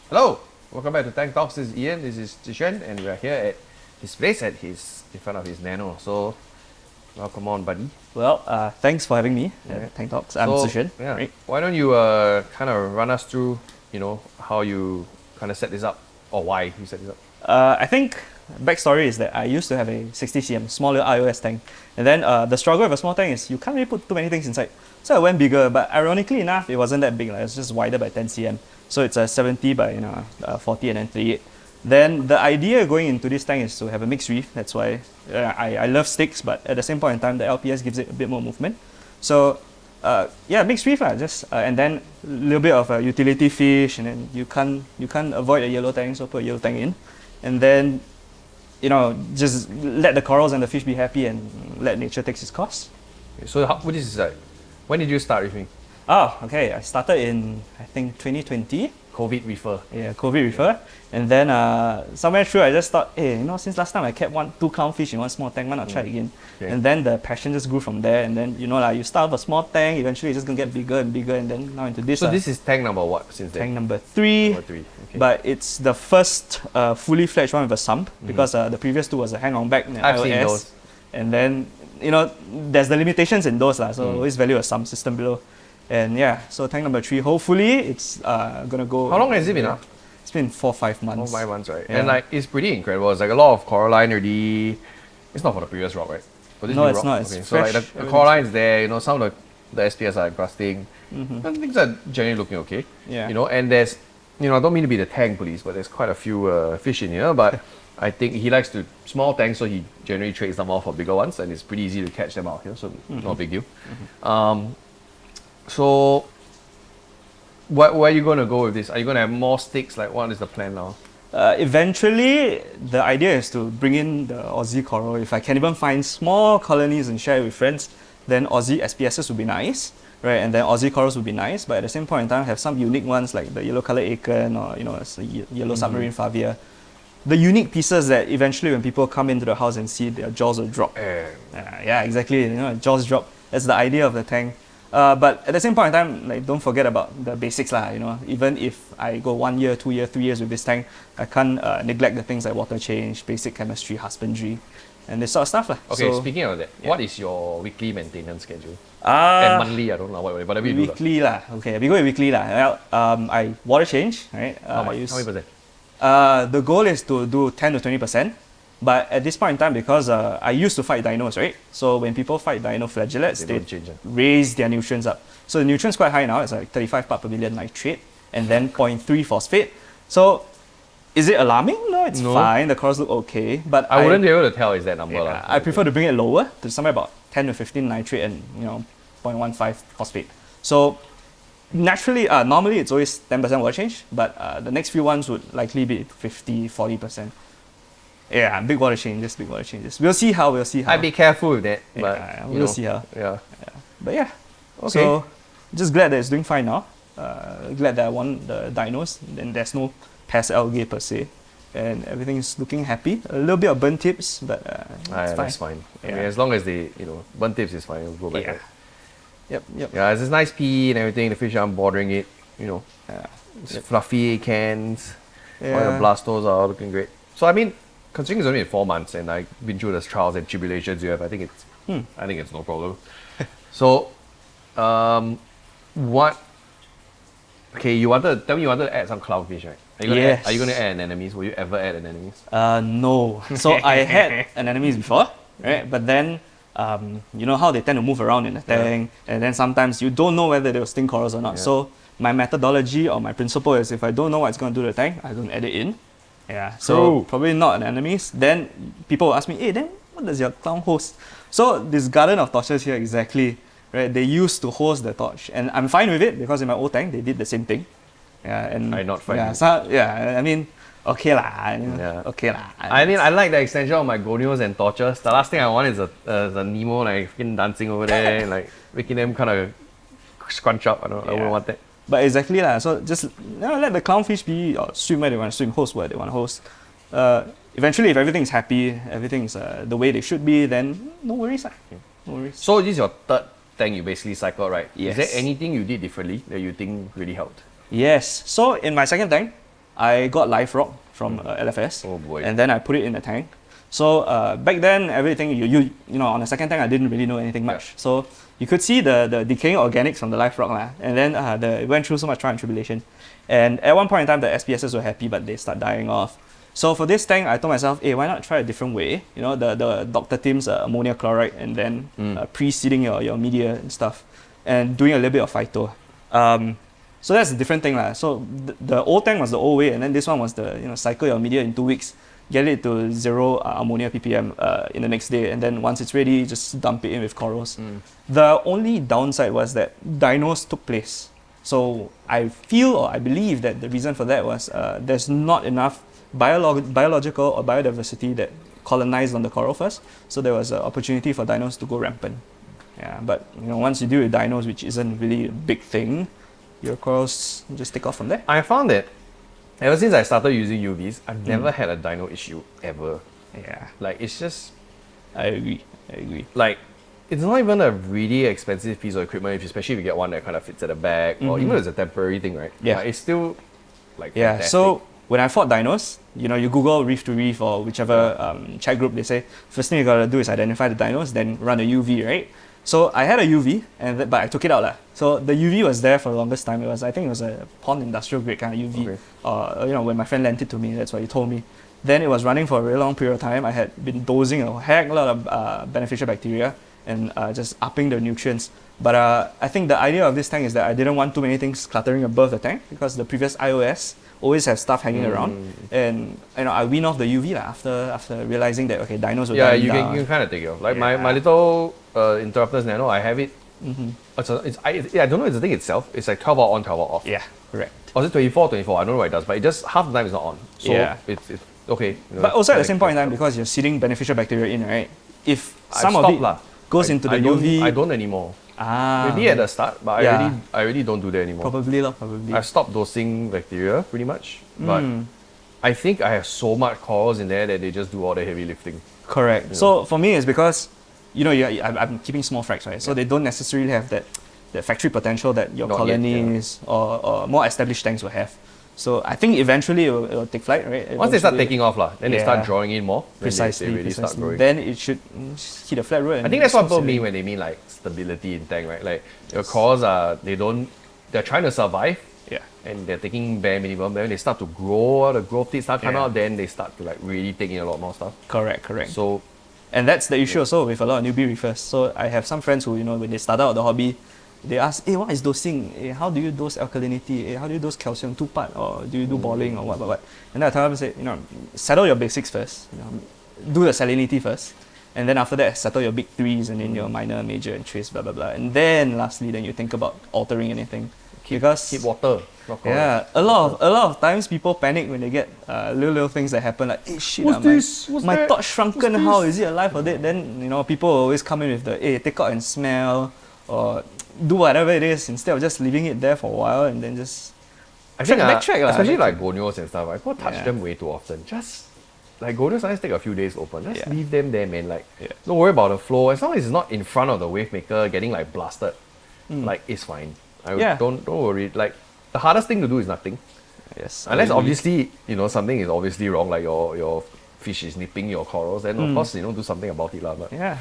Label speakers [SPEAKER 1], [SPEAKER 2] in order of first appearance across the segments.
[SPEAKER 1] Hello, welcome back to Tank Talks. This is Ian, this is Zixuan, and we are here at his place in front of his nano. So, welcome on, buddy.
[SPEAKER 2] Well, thanks for having me
[SPEAKER 1] Yeah.
[SPEAKER 2] at Tank Talks. I'm
[SPEAKER 1] So,
[SPEAKER 2] Zixuan.
[SPEAKER 1] yeah,
[SPEAKER 2] Right?
[SPEAKER 1] why don't you kind of run us through, how you kind of set this up, or why you set this up?
[SPEAKER 2] I think backstory is that I used to have a 60 cm small little iOS tank, and then the struggle with a small tank is you can't really put too many things inside. So I went bigger, but ironically enough, it wasn't that big. Like, it's just wider by 10 cm. So it's a 70 by 40 and then 38. Then the idea going into this tank is to have a mixed reef. That's why I love sticks, but at the same point in time, the LPS gives it a bit more movement. So yeah, mixed reef lah. Just and then a little bit of a utility fish, and then you can't avoid a yellow tank, so put a yellow tank in, and then just let the corals and the fish be happy and let nature take its course.
[SPEAKER 1] So, what is this? When did you start reefing?
[SPEAKER 2] Oh, okay. I started in I think 2020.
[SPEAKER 1] COVID reefer.
[SPEAKER 2] Yeah, COVID reefer. And then somewhere through, I just thought, hey, since last time I kept two clownfish in one small tank, why not try again?
[SPEAKER 1] Okay.
[SPEAKER 2] And then the passion just grew from there. And then, you start with a small tank, eventually it's just going to get bigger and bigger. And then now into this.
[SPEAKER 1] So, this is tank number what since then?
[SPEAKER 2] Tank number 3.
[SPEAKER 1] Number 3. Okay.
[SPEAKER 2] But it's the first fully fledged one with a sump, because the previous two was a hang-on back and
[SPEAKER 1] I've
[SPEAKER 2] iOS.
[SPEAKER 1] seen those.
[SPEAKER 2] And then, there's the limitations in those, so always value a sump system below. And yeah, so tank number 3, hopefully it's gonna go.
[SPEAKER 1] How long has it been?
[SPEAKER 2] It's been 4-5 months.
[SPEAKER 1] 4-5 months, right?
[SPEAKER 2] Yeah.
[SPEAKER 1] And it's pretty incredible. It's like a lot of coralline already. It's not for the previous rock, right? For this
[SPEAKER 2] No,
[SPEAKER 1] new
[SPEAKER 2] it's
[SPEAKER 1] rock?
[SPEAKER 2] not. It's
[SPEAKER 1] Okay, so
[SPEAKER 2] fresh.
[SPEAKER 1] the coraline's there. Some of the SPS are encrusting.
[SPEAKER 2] Mm-hmm.
[SPEAKER 1] And things are generally looking okay.
[SPEAKER 2] Yeah.
[SPEAKER 1] And there's, I don't mean to be the tank police, but there's quite a few fish in here. But I think he likes to small tanks, so he generally trades them off for bigger ones, and it's pretty easy to catch them out here. So not a big deal. So. Where are you going to go with this? Are you going to have more sticks? Like, what is the plan now?
[SPEAKER 2] Eventually, the idea is to bring in the Aussie coral. If I can even find small colonies and share it with friends, then Aussie SPSs would be nice, right? And then Aussie corals would be nice. But at the same point in time, have some unique ones like the yellow-colored acorn or it's a yellow submarine favia. The unique pieces that eventually, when people come into the house and see, their jaws will drop. Yeah, exactly. Jaws drop. That's the idea of the tank. But at the same point in time, don't forget about the basics lah. Even if I go 1 year, 2 years, 3 years with this tank, I can't neglect the things like water change, basic chemistry, husbandry, and this sort of stuff lah.
[SPEAKER 1] Okay,
[SPEAKER 2] So,
[SPEAKER 1] speaking of that,
[SPEAKER 2] yeah.
[SPEAKER 1] what is your weekly maintenance schedule? And monthly, I don't know whatever you do.
[SPEAKER 2] weekly lah. Okay, we go with weekly lah. Well, I water change, right?
[SPEAKER 1] How
[SPEAKER 2] I
[SPEAKER 1] much?
[SPEAKER 2] use-
[SPEAKER 1] How many percent?
[SPEAKER 2] The goal is to do 10 to 20%. But at this point in time, because I used to fight dinos, right? So when people fight dino flagellates,
[SPEAKER 1] They
[SPEAKER 2] they
[SPEAKER 1] don't change,
[SPEAKER 2] raise their nutrients up. So the nutrients quite high now. It's like 35 part per billion nitrate and then 0.3 phosphate. So is it alarming? No, it's
[SPEAKER 1] No.
[SPEAKER 2] fine. The corals look okay. But
[SPEAKER 1] I wouldn't be able to tell is that number. lah.
[SPEAKER 2] I prefer to bring it lower to somewhere about 10 to 15 nitrate and 0.15 phosphate. So naturally, normally it's always 10% water change, but the next few ones would likely be 50, 40%. Yeah, big water changes. We'll see how.
[SPEAKER 1] I'd be careful with that. But
[SPEAKER 2] Yeah, we'll see how.
[SPEAKER 1] Yeah.
[SPEAKER 2] But yeah,
[SPEAKER 1] Okay.
[SPEAKER 2] so just glad that it's doing fine now. Glad that I won the dinos. Then there's no pest algae per se, and everything's looking happy. A little bit of burnt tips, but it's fine.
[SPEAKER 1] That's fine. I mean,
[SPEAKER 2] Yeah.
[SPEAKER 1] as long as they, burn tips is fine. We'll go back.
[SPEAKER 2] Yeah.
[SPEAKER 1] Right?
[SPEAKER 2] Yep.
[SPEAKER 1] Yeah, it's this nice pea and everything. The fish aren't bothering it.
[SPEAKER 2] Yeah.
[SPEAKER 1] It's fluffy cans. All
[SPEAKER 2] Yeah.
[SPEAKER 1] the blastos are all looking great. So I mean, considering it's only been 4 months and I've been through the trials and tribulations you have, I think it's no problem. So, what? Okay, you wanted to add some clownfish, right? Are you going to add anemones? Will you ever add anemones?
[SPEAKER 2] No. So I had anemones before, right? But then, you know how they tend to move around in the tank, and then sometimes you don't know whether they'll sting corals or not.
[SPEAKER 1] Yeah.
[SPEAKER 2] So my methodology or my principle is if I don't know what's going to do to the tank, I don't add it in. Yeah. So
[SPEAKER 1] True.
[SPEAKER 2] probably not anemones. Then people will ask me, hey, then what does your clown host? So this garden of torches here exactly, right? They used to host the torch, and I'm fine with it because in my old tank they did the same thing. Yeah, and
[SPEAKER 1] I'm not fine
[SPEAKER 2] Yeah,
[SPEAKER 1] with
[SPEAKER 2] so, yeah. I mean, okay lah.
[SPEAKER 1] Yeah.
[SPEAKER 2] Okay lah.
[SPEAKER 1] I mean, I like the extension of my gonios and torches. The last thing I want is a Nemo like freaking dancing over there, and, like making them kind of scrunch up. I wouldn't want that.
[SPEAKER 2] But exactly lah. So just let the clownfish be or swim where they want to swim, host where they want to host. Eventually, if everything's happy, everything's the way they should be, then no worries lah. No worries.
[SPEAKER 1] So this is your third tank you basically cycled, right?
[SPEAKER 2] Yes.
[SPEAKER 1] Is there anything you did differently that you think really helped?
[SPEAKER 2] Yes. So in my second tank, I got live rock from LFS.
[SPEAKER 1] Oh boy.
[SPEAKER 2] And then I put it in the tank. So back then, everything, you know, on the second tank, I didn't really know anything much. So you could see the decaying organics from the live rock. And then it went through so much trial and tribulation. And at one point in time, the SPSs were happy, but they start dying off. So for this tank, I told myself, hey, why not try a different way? You know, the Dr. Tim's ammonia chloride, and then pre-seeding your media and stuff, and doing a little bit of phyto. So that's a different thing. So the old tank was the old way, and then this one was the, you know, cycle your media in 2 weeks, get it to 0 ammonia ppm in the next day, and then once it's ready, just dump it in with corals. The only downside was that dinos took place. So I feel, or I believe, that the reason for that was there's not enough biological or biodiversity that colonized on the coral first, so there was an opportunity for dinos to go rampant. Yeah, but you know, once you deal with dinos, which isn't really a big thing, your corals just take off from there.
[SPEAKER 1] I found that ever since I started using UVs, I've never had a dino issue ever.
[SPEAKER 2] Yeah,
[SPEAKER 1] Like, it's just,
[SPEAKER 2] I agree.
[SPEAKER 1] like, it's not even a really expensive piece of equipment, especially if you get one that kind of fits at the back, or even if it's a temporary thing, right?
[SPEAKER 2] Yeah.
[SPEAKER 1] Like, it's still like
[SPEAKER 2] Yeah,
[SPEAKER 1] fantastic.
[SPEAKER 2] so when I fought dinos, you know, you Google reef to reef or whichever chat group, they say first thing you gotta do is identify the dinos, then run a UV, right? So I had a UV, but I took it out. So the UV was there for the longest time. I think it was a pond industrial grade kind of UV.
[SPEAKER 1] Okay.
[SPEAKER 2] You know, when my friend lent it to me, that's what he told me. Then it was running for a really long period of time. I had been dosing a heck lot of beneficial bacteria and just upping the nutrients. But I think the idea of this tank is that I didn't want too many things cluttering above the tank, because the previous iOS always have stuff hanging around, and you know, I wean off the UV after realizing that okay, dinos were dying
[SPEAKER 1] you
[SPEAKER 2] down.
[SPEAKER 1] can kind of take it off. Like my little Interrupters Nano, I have it. I don't know if it's the thing itself. It's like 12 hour on, 12 hour off.
[SPEAKER 2] Yeah, correct.
[SPEAKER 1] Or is it 24? I don't know what it does, but it just half the time it's not on. So it's okay. You know,
[SPEAKER 2] But also at the same point in time, because you're seeding beneficial bacteria in, right? If some of it goes into the UV,
[SPEAKER 1] I don't anymore. Maybe at the start, but I really don't do that anymore.
[SPEAKER 2] Probably.
[SPEAKER 1] I've stopped dosing bacteria pretty much, but I think I have so much corals in there that they just do all the heavy lifting.
[SPEAKER 2] Correct.
[SPEAKER 1] You
[SPEAKER 2] So for me, it's because, you know, I'm keeping small fracs, right? So they don't necessarily have that factory potential that your
[SPEAKER 1] Not
[SPEAKER 2] colonies or more established tanks will have. So I think eventually it will take flight, right?
[SPEAKER 1] Once they start taking off, then they start
[SPEAKER 2] Yeah.
[SPEAKER 1] drawing in more. Then
[SPEAKER 2] Precisely.
[SPEAKER 1] they really start growing.
[SPEAKER 2] Then it should hit a flat road.
[SPEAKER 1] I think that's what people mean when they mean like stability in tank, right? Like your corals they're trying to survive.
[SPEAKER 2] Yeah.
[SPEAKER 1] And they're taking bare minimum. Then when they start to grow, the growth teeth start coming out, then they start to like really take in a lot more stuff.
[SPEAKER 2] Correct.
[SPEAKER 1] So
[SPEAKER 2] And that's the issue also with a lot of newbie reefers. So I have some friends who, you know, when they start out the hobby, they ask, hey, what is dosing? Hey, how do you dose alkalinity? Hey, how do you dose calcium 2-part? Or do you do boiling or what? And then I tell them, say, you know, settle your basics first. You know, do the salinity first. And then after that, settle your big threes and then your minor, major, and trace, blah, blah, blah. And then lastly, then you think about altering anything.
[SPEAKER 1] keep water.
[SPEAKER 2] Yeah, a lot of times people panic when they get little things that happen, like, hey shit, my torch shrunken, how is it alive or dead? Then, you know, people always come in with the, hey, take out and smell, or do whatever it is instead of just leaving it there for a while and then just backtrack.
[SPEAKER 1] Especially like gonios and stuff, people touch them way too often. Just like gonios sometimes take a few days open. Just leave them there, man. Like, don't worry about the flow. As long as it's not in front of the wave maker getting like blasted, like it's fine. Don't worry. Like the hardest thing to do is nothing.
[SPEAKER 2] Yes.
[SPEAKER 1] Unless obviously, you know, something is obviously wrong, like your fish is nipping your corals, then of course, you know, do something about it. But
[SPEAKER 2] yeah.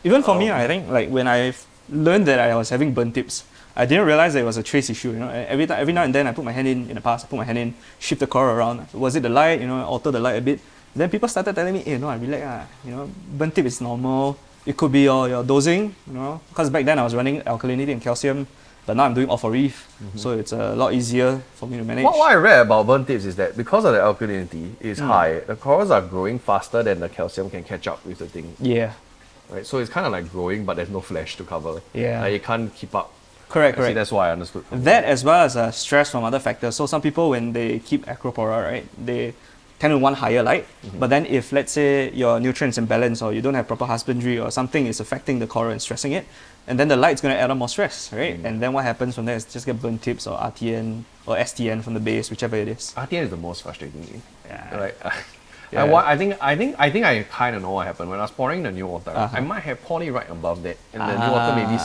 [SPEAKER 2] Even for me, I think like when I learned that I was having burn tips, I didn't realize that it was a trace issue. You know, every now and then I put my hand in the past, I put my hand in, shift the coral around. Was it the light? You know, alter the light a bit. Then people started telling me, hey, no, I relax. You know, burn tip is normal. It could be your dosing. You know, because back then I was running alkalinity and calcium. But now I'm doing off a reef, so it's a lot easier for me to manage.
[SPEAKER 1] What I read about burn tips is that because of the alkalinity is high, the corals are growing faster than the calcium can catch up with the thing.
[SPEAKER 2] Yeah.
[SPEAKER 1] Right, so it's kind of like growing, but there's no flesh to cover.
[SPEAKER 2] Yeah.
[SPEAKER 1] Like, it can't keep up.
[SPEAKER 2] Correct.
[SPEAKER 1] See, that's why I understood.
[SPEAKER 2] That as well as stress from other factors. So some people, when they keep acropora, right, they tend to want higher light. But then if, let's say, your nutrients imbalance or you don't have proper husbandry or something is affecting the coral and stressing it, and then the light's going to add on more stress, right? And then what happens from there is just get burnt tips or RTN or STN from the base, whichever it is.
[SPEAKER 1] RTN is the most frustrating thing.
[SPEAKER 2] Yeah.
[SPEAKER 1] Like,
[SPEAKER 2] Yeah.
[SPEAKER 1] I think I kind of know what happened when I was pouring the new water. I might have poured it right above that, and the new water maybe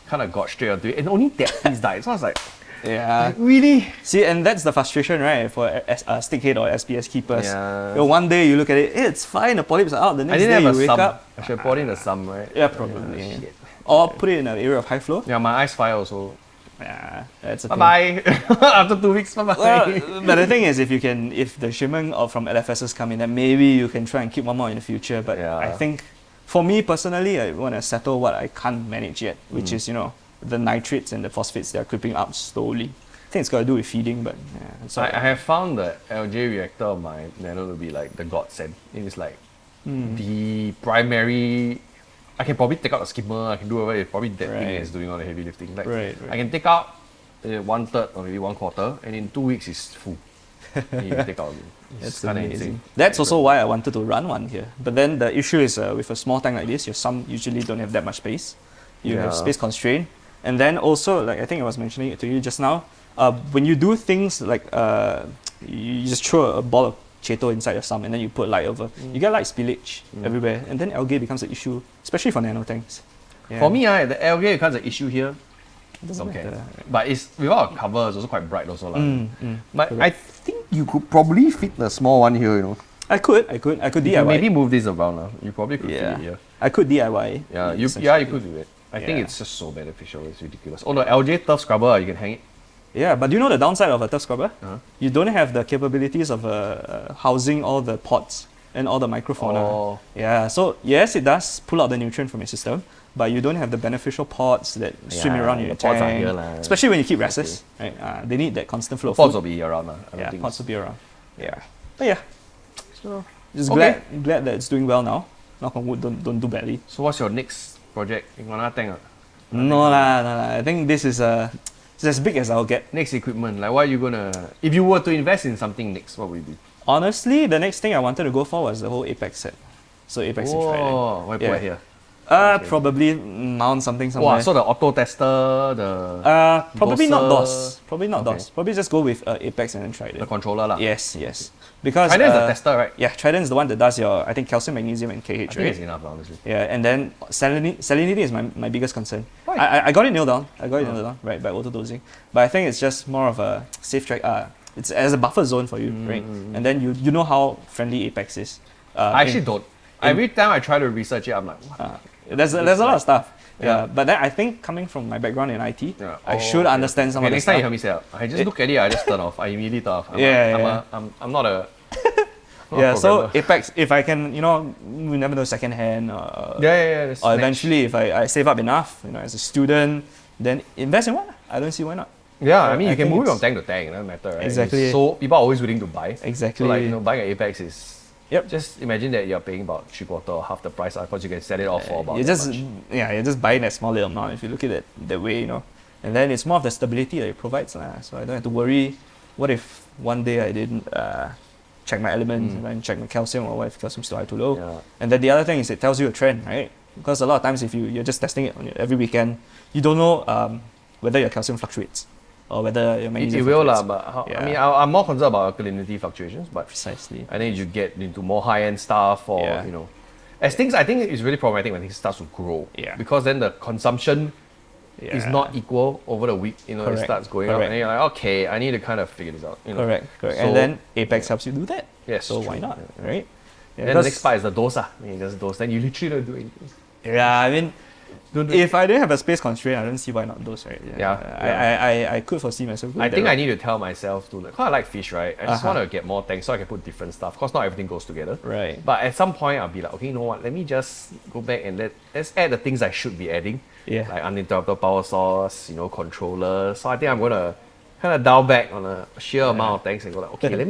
[SPEAKER 1] kind of got straight onto it, and only that piece died. So I was like,
[SPEAKER 2] Yeah.
[SPEAKER 1] Really?
[SPEAKER 2] See, and that's the frustration, right, for stickhead or SPS keepers.
[SPEAKER 1] Yeah.
[SPEAKER 2] You know, one day you look at it, it's fine, the polyps are out. The
[SPEAKER 1] I
[SPEAKER 2] next
[SPEAKER 1] didn't
[SPEAKER 2] day
[SPEAKER 1] have
[SPEAKER 2] you
[SPEAKER 1] a
[SPEAKER 2] wake
[SPEAKER 1] sum.
[SPEAKER 2] up.
[SPEAKER 1] I should have poured in a sum, right?
[SPEAKER 2] Yeah, probably.
[SPEAKER 1] Yeah, shit.
[SPEAKER 2] Or put it in an area of high flow.
[SPEAKER 1] Yeah, my eyes fire also.
[SPEAKER 2] Yeah, that's a
[SPEAKER 1] Bye
[SPEAKER 2] thing.
[SPEAKER 1] bye. After 2 weeks, bye bye.
[SPEAKER 2] Well, but the thing is, if the shipment from LFSs come in, then maybe you can try and keep one more in the future. But
[SPEAKER 1] Yeah.
[SPEAKER 2] I think, for me personally, I want to settle what I can't manage yet, which is, the nitrates and the phosphates that are creeping up slowly. I think it's got to do with feeding, but yeah. So
[SPEAKER 1] I have found the LJ reactor of my nano to be like the godsend. It is like the primary. I can probably take out the skimmer. I can do whatever. It's probably that thing
[SPEAKER 2] Right.
[SPEAKER 1] is doing all the heavy lifting. Like
[SPEAKER 2] Right.
[SPEAKER 1] I can take out 1/3 or maybe 1/4, and in 2 weeks it's full. You take out again. It's
[SPEAKER 2] That's
[SPEAKER 1] kind of
[SPEAKER 2] amazing.
[SPEAKER 1] insane.
[SPEAKER 2] That's also why I wanted to run one here. But then the issue is with a small tank like this, your sump usually don't have that much space. You have
[SPEAKER 1] Yeah.
[SPEAKER 2] space constraint. And then also, like I think I was mentioning it to you just now, when you do things like you just throw a ball of Cheeto inside your sump and then you put light over, you get light spillage everywhere. And then algae becomes an issue, especially for nano tanks. Yeah.
[SPEAKER 1] For me, the algae becomes an issue here.
[SPEAKER 2] Doesn't
[SPEAKER 1] Okay.
[SPEAKER 2] matter.
[SPEAKER 1] But it's without a cover, it's also quite bright also. But
[SPEAKER 2] correct.
[SPEAKER 1] I think you could probably fit the small one here, you know.
[SPEAKER 2] I could DIY.
[SPEAKER 1] You maybe move this around now. You probably could
[SPEAKER 2] Yeah.
[SPEAKER 1] fit it here.
[SPEAKER 2] I could DIY.
[SPEAKER 1] Yeah, you
[SPEAKER 2] essentially.
[SPEAKER 1] could do it. I think
[SPEAKER 2] Yeah.
[SPEAKER 1] it's just so beneficial. It's ridiculous. Oh, the LJ turf scrubber, you can hang it.
[SPEAKER 2] Yeah, but do you know the downside of a turf scrubber?
[SPEAKER 1] Uh-huh.
[SPEAKER 2] You don't have the capabilities of housing all the pods and all the microfauna.
[SPEAKER 1] Oh.
[SPEAKER 2] Yeah, so yes, it does pull out the nutrient from your system, but you don't have the beneficial pods that swim
[SPEAKER 1] Yeah,
[SPEAKER 2] around in your
[SPEAKER 1] the pods are
[SPEAKER 2] tank.
[SPEAKER 1] here lah.
[SPEAKER 2] Especially when you keep restless, right? They need that constant flow of
[SPEAKER 1] Pods will
[SPEAKER 2] food.
[SPEAKER 1] be around. I don't
[SPEAKER 2] Yeah,
[SPEAKER 1] think
[SPEAKER 2] pods will
[SPEAKER 1] it's-
[SPEAKER 2] be around. Yeah, but yeah,
[SPEAKER 1] So,
[SPEAKER 2] just
[SPEAKER 1] Okay.
[SPEAKER 2] glad that it's doing well now. Knock on wood, don't do badly.
[SPEAKER 1] so what's your next project? You want to tank?
[SPEAKER 2] No lah. I think this is it's as big as I'll get.
[SPEAKER 1] Next equipment. Like, what are you gonna? If you were to invest in something next, what would it be?
[SPEAKER 2] Honestly, the next thing I wanted to go for was the whole Apex set. So Apex and Trident.
[SPEAKER 1] Oh, why put
[SPEAKER 2] Yeah.
[SPEAKER 1] it here? Okay.
[SPEAKER 2] Probably mount something somewhere.
[SPEAKER 1] Wow, so the auto tester, the
[SPEAKER 2] Probably not
[SPEAKER 1] Doser.
[SPEAKER 2] DOS. Probably not
[SPEAKER 1] Okay.
[SPEAKER 2] DOS. Probably just go with Apex and then
[SPEAKER 1] the
[SPEAKER 2] Trident.
[SPEAKER 1] controller lah.
[SPEAKER 2] Yes. Because
[SPEAKER 1] Trident is the tester, right?
[SPEAKER 2] Yeah, Trident is the one that does your I think calcium, magnesium, and KH,
[SPEAKER 1] I think
[SPEAKER 2] right?
[SPEAKER 1] it's enough, honestly.
[SPEAKER 2] Yeah, and then salinity is my biggest concern.
[SPEAKER 1] Why?
[SPEAKER 2] I got it nailed down. Right, by auto dosing. But I think it's just more of a safe track. It's as a buffer zone for you, right? And then you know how friendly Apex is.
[SPEAKER 1] I actually don't. Every time I try to research it, I'm like, what?
[SPEAKER 2] There's a lot of stuff.
[SPEAKER 1] Yeah.
[SPEAKER 2] Yeah, but then I think coming from my background in IT,
[SPEAKER 1] Yeah.
[SPEAKER 2] I should understand some
[SPEAKER 1] Okay,
[SPEAKER 2] of the
[SPEAKER 1] next time you
[SPEAKER 2] stuff.
[SPEAKER 1] help me set up. I just look at it, I just turn off. I immediately turn off.
[SPEAKER 2] Yeah.
[SPEAKER 1] I'm not a. not a
[SPEAKER 2] Yeah, so
[SPEAKER 1] programmer.
[SPEAKER 2] Apex, if I can, you never know second hand,
[SPEAKER 1] Yeah. That's
[SPEAKER 2] or
[SPEAKER 1] next.
[SPEAKER 2] eventually if I save up enough, as a student, then invest in one. I don't see why not.
[SPEAKER 1] Yeah, I mean,
[SPEAKER 2] I
[SPEAKER 1] you can
[SPEAKER 2] think
[SPEAKER 1] move it
[SPEAKER 2] it's-
[SPEAKER 1] from tank to tank. It doesn't matter, right?
[SPEAKER 2] Exactly.
[SPEAKER 1] So people are always willing to buy.
[SPEAKER 2] Exactly.
[SPEAKER 1] So like buying an Apex is.
[SPEAKER 2] Yep.
[SPEAKER 1] Just imagine that you're paying about 3/4 or half the price because you can sell it off for about.
[SPEAKER 2] you're
[SPEAKER 1] that
[SPEAKER 2] just
[SPEAKER 1] much.
[SPEAKER 2] you're just buying that small little amount if you look at it that way, And then it's more of the stability that it provides. So I don't have to worry, what if one day I didn't check my elements and then check my calcium, or what if calcium's too high, too low.
[SPEAKER 1] Yeah.
[SPEAKER 2] And then the other thing is it tells you a trend, right? Because a lot of times if you're just testing it every weekend, you don't know whether your calcium fluctuates or whether your
[SPEAKER 1] It
[SPEAKER 2] magnesium
[SPEAKER 1] will lah,
[SPEAKER 2] fluctuates.
[SPEAKER 1] but I
[SPEAKER 2] Yeah.
[SPEAKER 1] mean, I'm more concerned about alkalinity fluctuations, but
[SPEAKER 2] Precisely.
[SPEAKER 1] I think you get into more high-end stuff or,
[SPEAKER 2] Yeah.
[SPEAKER 1] as things, I think it's really problematic when things starts to grow.
[SPEAKER 2] Yeah.
[SPEAKER 1] Because then the consumption is
[SPEAKER 2] Yeah.
[SPEAKER 1] not equal over the week, it
[SPEAKER 2] Correct.
[SPEAKER 1] starts going up
[SPEAKER 2] Correct.
[SPEAKER 1] and then you're like, okay, I need to kind of figure this out.
[SPEAKER 2] Correct.
[SPEAKER 1] So-
[SPEAKER 2] And then Apex helps you do that.
[SPEAKER 1] Yes,
[SPEAKER 2] So why
[SPEAKER 1] true.
[SPEAKER 2] not,
[SPEAKER 1] Yeah.
[SPEAKER 2] right? Yeah,
[SPEAKER 1] Then the
[SPEAKER 2] because-
[SPEAKER 1] next part is the dose. You just dose, then you literally don't do anything.
[SPEAKER 2] Yeah, I mean,
[SPEAKER 1] Don't do
[SPEAKER 2] if I didn't have a space constraint, I don't see why not those, right?
[SPEAKER 1] Yeah.
[SPEAKER 2] I could foresee myself doing
[SPEAKER 1] I
[SPEAKER 2] that
[SPEAKER 1] think I
[SPEAKER 2] route.
[SPEAKER 1] need to tell myself to, because I like fish, right? I just
[SPEAKER 2] Uh-huh.
[SPEAKER 1] want to get more tanks so I can put different stuff. Because not everything goes together.
[SPEAKER 2] Right.
[SPEAKER 1] But at some point, I'll be like, okay, you know what? Let me just go back and let's add the things I should be adding.
[SPEAKER 2] Yeah.
[SPEAKER 1] Like uninterrupted power source, controllers. So I think I'm gonna kind of dial back on a sheer amount of tanks and go like, okay, let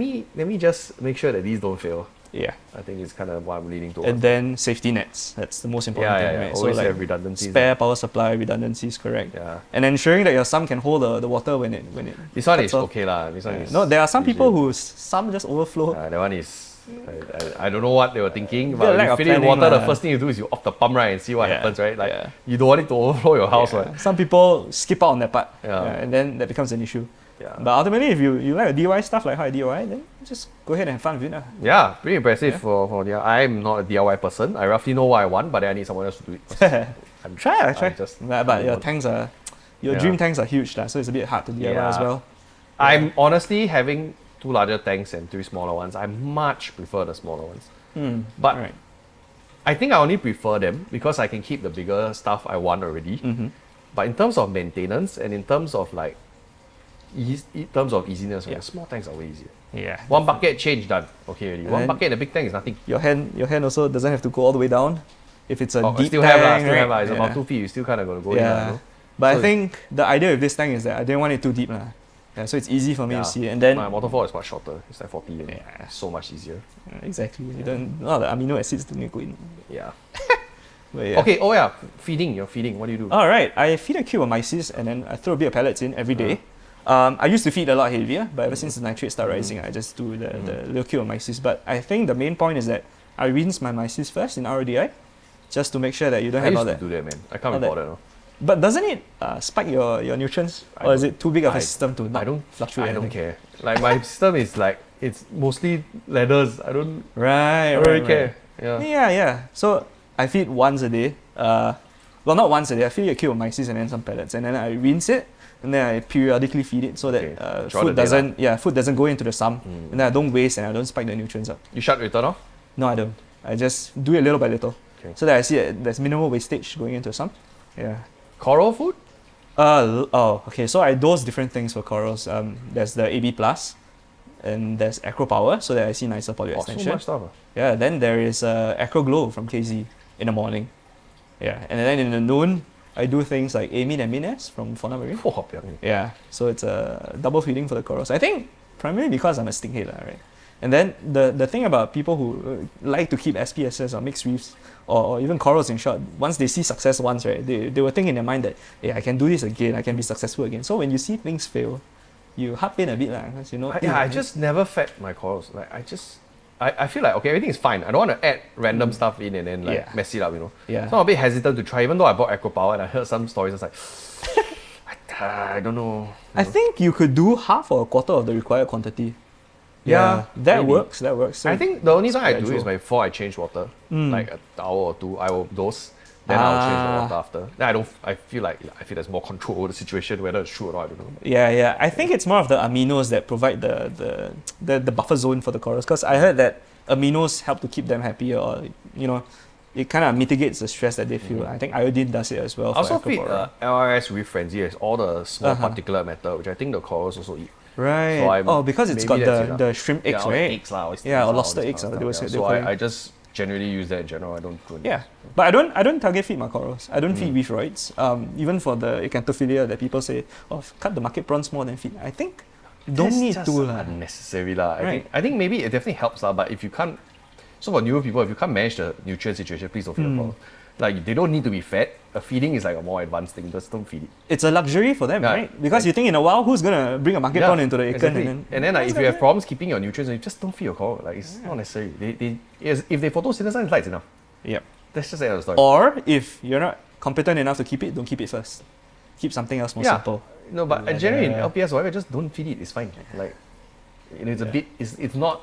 [SPEAKER 1] me just make sure that these don't fail.
[SPEAKER 2] Yeah.
[SPEAKER 1] I think it's kind of what I'm leaning towards.
[SPEAKER 2] And then safety nets. That's the most important thing, right?
[SPEAKER 1] Always have redundancies.
[SPEAKER 2] spare power supply redundancies, correct?
[SPEAKER 1] Yeah.
[SPEAKER 2] And ensuring that your sump can hold the water when it
[SPEAKER 1] This one
[SPEAKER 2] cuts
[SPEAKER 1] is
[SPEAKER 2] off.
[SPEAKER 1] okay lah. This one is.
[SPEAKER 2] No, there are some people
[SPEAKER 1] usually-
[SPEAKER 2] whose sump just overflow.
[SPEAKER 1] That one is. I don't know what they were thinking,
[SPEAKER 2] Bit
[SPEAKER 1] but
[SPEAKER 2] of
[SPEAKER 1] when
[SPEAKER 2] lack
[SPEAKER 1] you
[SPEAKER 2] of
[SPEAKER 1] fill it with
[SPEAKER 2] planning
[SPEAKER 1] water, the
[SPEAKER 2] lah.
[SPEAKER 1] first thing you do is you off the pump, right, and see what
[SPEAKER 2] Yeah,
[SPEAKER 1] happens, right? Like
[SPEAKER 2] yeah.
[SPEAKER 1] you don't want it to overflow your house,
[SPEAKER 2] Yeah.
[SPEAKER 1] right?
[SPEAKER 2] Some people skip out on that part,
[SPEAKER 1] Yeah.
[SPEAKER 2] and then that becomes an issue.
[SPEAKER 1] Yeah.
[SPEAKER 2] But ultimately, if you like a DIY stuff like how I DIY, then just go ahead and have fun with it. Lah.
[SPEAKER 1] Yeah, pretty impressive
[SPEAKER 2] Yeah.
[SPEAKER 1] for the. I'm not a DIY person. I roughly know what I want, but then I need someone else to do it. I'm
[SPEAKER 2] Try.
[SPEAKER 1] just-
[SPEAKER 2] But your tanks are Your dream tanks are huge, so it's a bit hard to DIY as well.
[SPEAKER 1] I'm honestly having 2 larger tanks and 3 smaller ones. I much prefer the smaller ones. But I think I only prefer them because I can keep the bigger stuff I want already. But in terms of maintenance and in terms of like easiness, the small tanks are way easier.
[SPEAKER 2] Yeah.
[SPEAKER 1] One bucket change done. Okay, already. One bucket in a big tank is nothing.
[SPEAKER 2] Your hand also doesn't have to go all the way down. If it's a deep
[SPEAKER 1] still
[SPEAKER 2] tank,
[SPEAKER 1] have It's about 2 feet. You still kind of got to go in. You know?
[SPEAKER 2] But
[SPEAKER 1] So
[SPEAKER 2] I think the idea with this tank is that I didn't want it too deep. Yeah, so it's easy for me to see. And then
[SPEAKER 1] my waterfall is much shorter. It's like 40. Yeah. So much easier.
[SPEAKER 2] Exactly. You don't. The amino acids don't need to go in.
[SPEAKER 1] Yeah.
[SPEAKER 2] But
[SPEAKER 1] Okay. Feeding. You're feeding. What do you do?
[SPEAKER 2] All right. I feed a cube of myces and then I throw a bit of pellets in every day. I used to feed a lot heavier, but ever since the nitrates start rising, I just do the little cube of myces. But I think the main point is that I rinse my myces first in RODI, just to make sure that you don't have all that.
[SPEAKER 1] I used to do that, man. I can't be bothered. No?
[SPEAKER 2] But doesn't it spike your nutrients, or is it too big of a system to not fluctuate?
[SPEAKER 1] I don't care. Like my system is like it's mostly ladders. I don't really care.
[SPEAKER 2] Yeah. So I feed once a day. Well, not once a day. I feed a cube of myces and then some pellets, and then I rinse it, and then I periodically feed it so that food doesn't go into the sum, and then I don't waste and I don't spike the nutrients up.
[SPEAKER 1] You shut return off?
[SPEAKER 2] No, I don't. I just do it little by little, so that I see that there's minimal wastage going into the sum. Yeah.
[SPEAKER 1] Coral food?
[SPEAKER 2] Okay. So I dose different things for corals. There's the AB plus, and there's Acro Power, so that I see nicer poly extension.
[SPEAKER 1] So much stuff.
[SPEAKER 2] Yeah. Then there is Acro Glow from KZ in the morning. Yeah. And then in the noon, I do things like Amine and Mines from Fauna Marine. Yeah. So it's a double feeding for the corals. I think primarily because I'm a stinkhead, right? And then the thing about people who like to keep SPSS or mixed reefs or even corals in short, once they see success once, right, they will think in their mind that, hey, I can do this again, I can be successful again. So when you see things fail, you harp in a bit, because
[SPEAKER 1] I just never fed my corals. Like I feel like everything is fine. I don't want to add random stuff in and then mess it up,
[SPEAKER 2] Yeah.
[SPEAKER 1] So I'm a bit hesitant to try, even though I bought Acro Power and I heard some stories. It's like I don't know.
[SPEAKER 2] I think you could do half or a quarter of the required quantity.
[SPEAKER 1] Yeah,
[SPEAKER 2] that works. So
[SPEAKER 1] I think the only time I do is before I change water, like an hour or two, I will dose. Then I'll change the water after. Then I feel there's more control over the situation, whether it's true or not. I don't know.
[SPEAKER 2] Yeah. I think it's more of the aminos that provide the buffer zone for the corals. Because I heard that aminos help to keep them happy, or it kind of mitigates the stress that they feel. I think iodine does it as well.
[SPEAKER 1] I also feed LRS Reef Frenzy as all the small particulate matter, which I think the corals also eat.
[SPEAKER 2] Right. So because it's got the shrimp eggs, right?
[SPEAKER 1] Eggs,
[SPEAKER 2] or lobster eggs.
[SPEAKER 1] So I just generally use that in general. I don't do it.
[SPEAKER 2] Yeah, but I don't target feed my corals. I don't feed reeferoids. Even for the acantophilia that people say, cut the market prawns more than feed. I think don't need to
[SPEAKER 1] unnecessary lah. I think maybe it definitely helps lah. But if you can't, so for newer people, if you can't manage the nutrient situation, please don't feed the corals. Like they don't need to be fed. A feeding is like a more advanced thing. Just don't feed it.
[SPEAKER 2] It's a luxury for them, right? Because you think in a while, who's gonna bring a market prawn into the
[SPEAKER 1] exactly. And then like, if you have problems keeping your nutrients, you just don't feed your coral. Like it's not necessary. If they photosynthesize, it's enough.
[SPEAKER 2] Yep.
[SPEAKER 1] That's just the end of the story.
[SPEAKER 2] Or if you're not competent enough to keep it, don't keep it first. Keep something else more simple.
[SPEAKER 1] No, but generally in LPS or whatever, just don't feed it. It's fine. Like it's a bit. It's not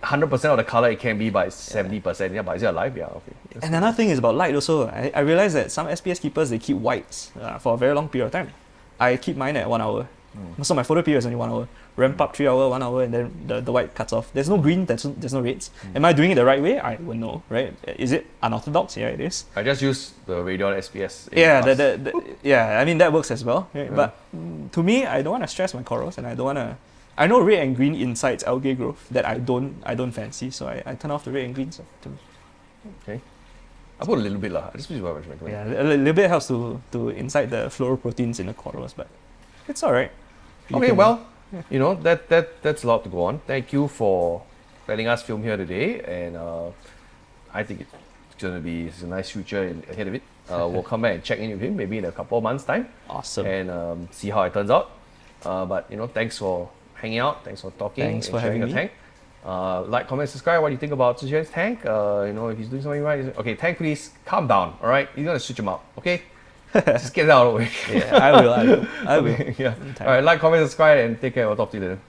[SPEAKER 1] 100% of the color it can be, but it's 70%. Yeah, but is it alive? Yeah, okay.
[SPEAKER 2] And another thing is about light also. I realized that some SPS keepers, they keep whites for a very long period of time. I keep mine at 1 hour. So my photo period is only 1 hour. Ramp up 3 hours, 1 hour, and then the white cuts off. There's no green, there's no reds. Am I doing it the right way? I wouldn't know, right? Is it unorthodox? Yeah, it is.
[SPEAKER 1] I just use the Radion SPS.
[SPEAKER 2] I mean, that works as well. Right? But to me, I don't want to stress my corals, and I don't want to. I know red and green incites algae growth that I don't fancy, so I turn off the red and greens.
[SPEAKER 1] Okay. I put a little bit lah. I just use what I recommend.
[SPEAKER 2] Yeah, a little bit helps to incite the fluoroproteins in the corals, but it's alright.
[SPEAKER 1] That's a lot to go on. Thank you for letting us film here today, and I think it's a nice future ahead of it. We'll come back and check in with him maybe in a couple of months' time.
[SPEAKER 2] Awesome.
[SPEAKER 1] And see how it turns out. But thanks for hanging out. Thanks for talking.
[SPEAKER 2] Thanks for having me.
[SPEAKER 1] Tank. Like, comment, subscribe. What do you think about Zixuan's tank? If he's doing something right. Okay, tank, please calm down. All right, he's gonna switch him up. Okay, just get it out of the way.
[SPEAKER 2] Yeah, I will.
[SPEAKER 1] Yeah. All right, like, comment, subscribe, and take care. We'll talk to you later.